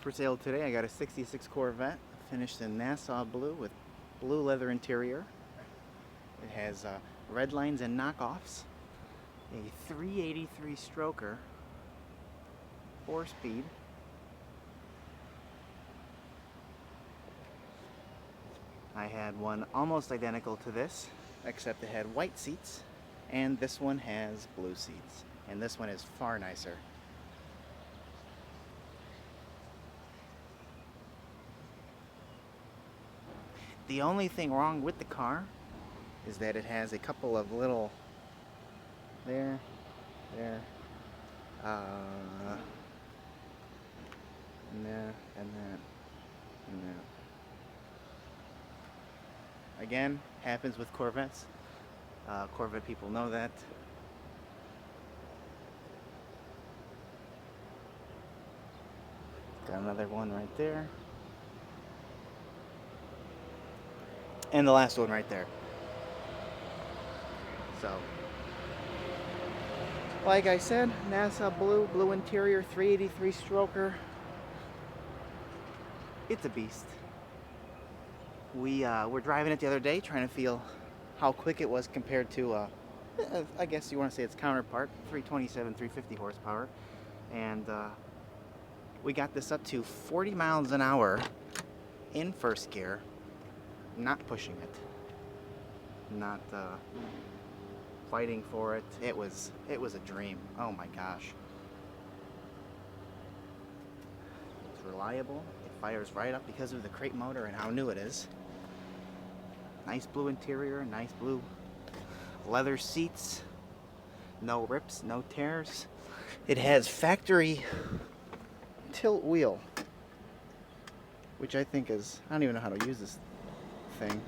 For sale today, I got a 66 Corvette finished in Nassau blue with blue leather interior. It has red lines and knockoffs. A 383 stroker, 4-speed. I had one almost identical to this, except it had white seats, and this one has blue seats, and this one is far nicer. The only thing wrong with the car is that it has a couple of little there, and that, and that. Again, happens with Corvettes. Corvette people know that. Got another one right there. And the last one right there. So, like I said, Nassau blue, blue interior, 383 stroker. It's a beast. We were driving it the other day, trying to feel how quick it was compared to, I guess you want to say its counterpart, 327, 350 horsepower. And we got this up to 40 miles an hour in first gear. Not pushing it, not fighting for it. It was a dream. Oh my gosh. It's reliable. It fires right up because of the crate motor and how new it is. Nice blue interior, nice blue leather seats. No rips, no tears. It has factory tilt wheel, which I think is, I don't even know how to use this thing.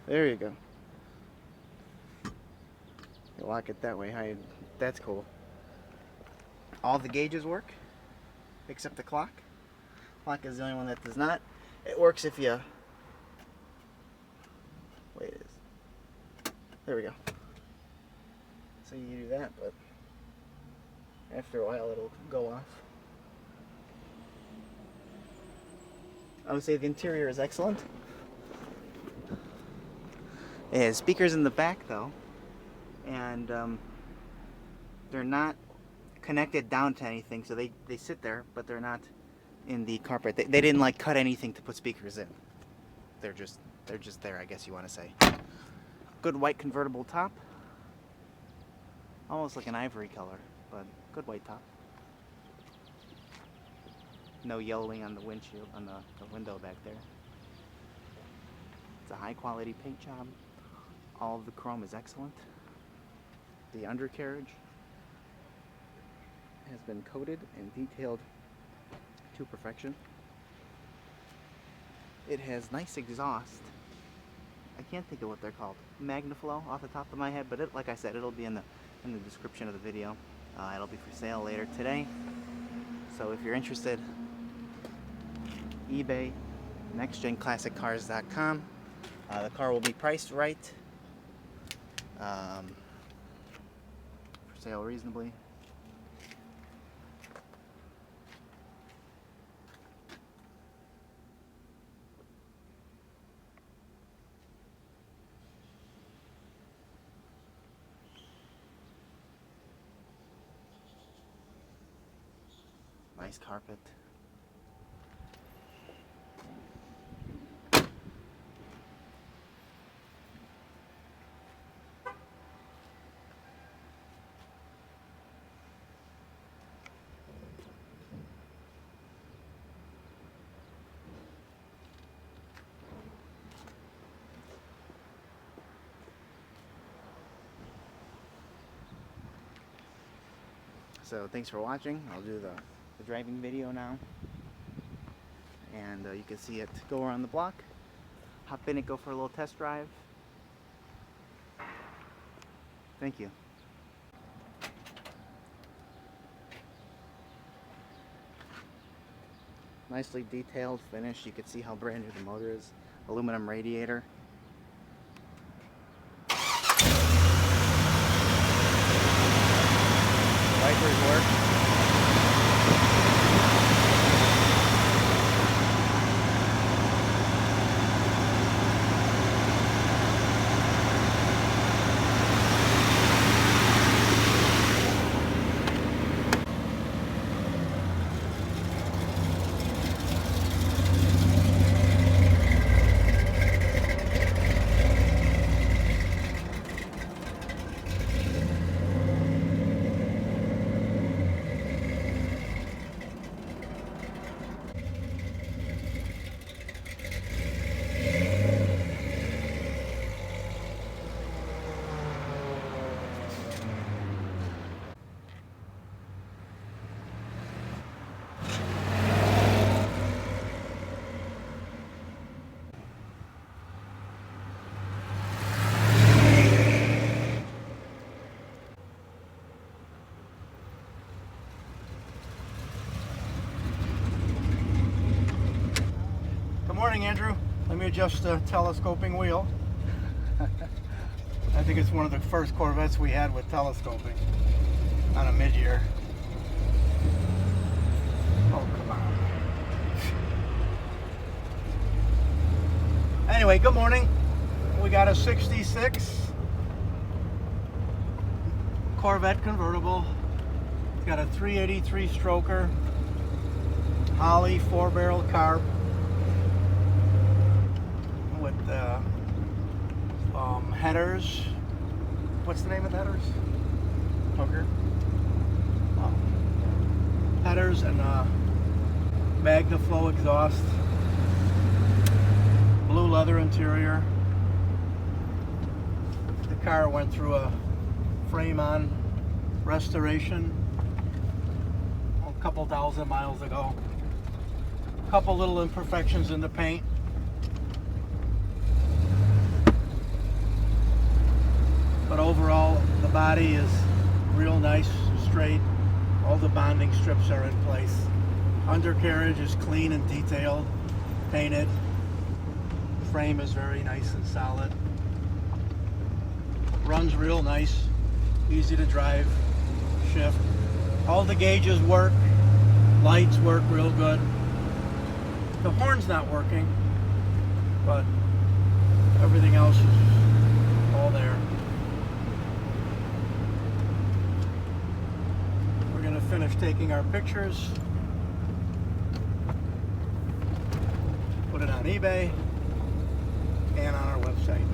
There you go. You lock it that way. That's cool. All the gauges work except the clock. Clock is the only one that does not. It works if you wait. It is. There we go. So you do that, but after a while it'll go off. I would say the interior is excellent. It has speakers in the back though, and they're not connected down to anything, so they sit there, but they're not in the carpet. They didn't like cut anything to put speakers in. They're just there, I guess you want to say. Good white convertible top, almost like an ivory color, but good white top. No yellowing on the windshield, on the window back there. It's a high quality paint job. All of the chrome is excellent. The undercarriage has been coated and detailed to perfection. It has nice exhaust. I can't think of what they're called. Magnaflow off the top of my head, but like I said, it'll be in the description of the video. It'll be for sale later today. So if you're interested, eBay, NextGenClassicCars.com. The car will be priced right, for sale reasonably. Nice carpet. So thanks for watching. I'll do the driving video now, and you can see it go around the block, hop in it, go for a little test drive. Thank you. Nicely detailed finish. You can see how brand new the motor is. Aluminum radiator. Wipers work. adjust the telescoping wheel. I think it's one of the first Corvettes we had with telescoping on a mid-year. Oh, come on. Anyway, good morning. We got a 66 Corvette convertible. It's got a 383 stroker, Holley 4-barrel carb with headers. What's the name of the headers? Hooker. Oh. Headers and MagnaFlow exhaust. Blue leather interior. The car went through a frame-on restoration a couple thousand miles ago. A couple little imperfections in the paint. But overall, the body is real nice, straight. All the bonding strips are in place. Undercarriage is clean and detailed, painted. Frame is very nice and solid. Runs real nice, easy to drive, shift. All the gauges work, lights work real good. The horn's not working, but everything else is all there. We're gonna finish taking our pictures, put it on eBay and on our website.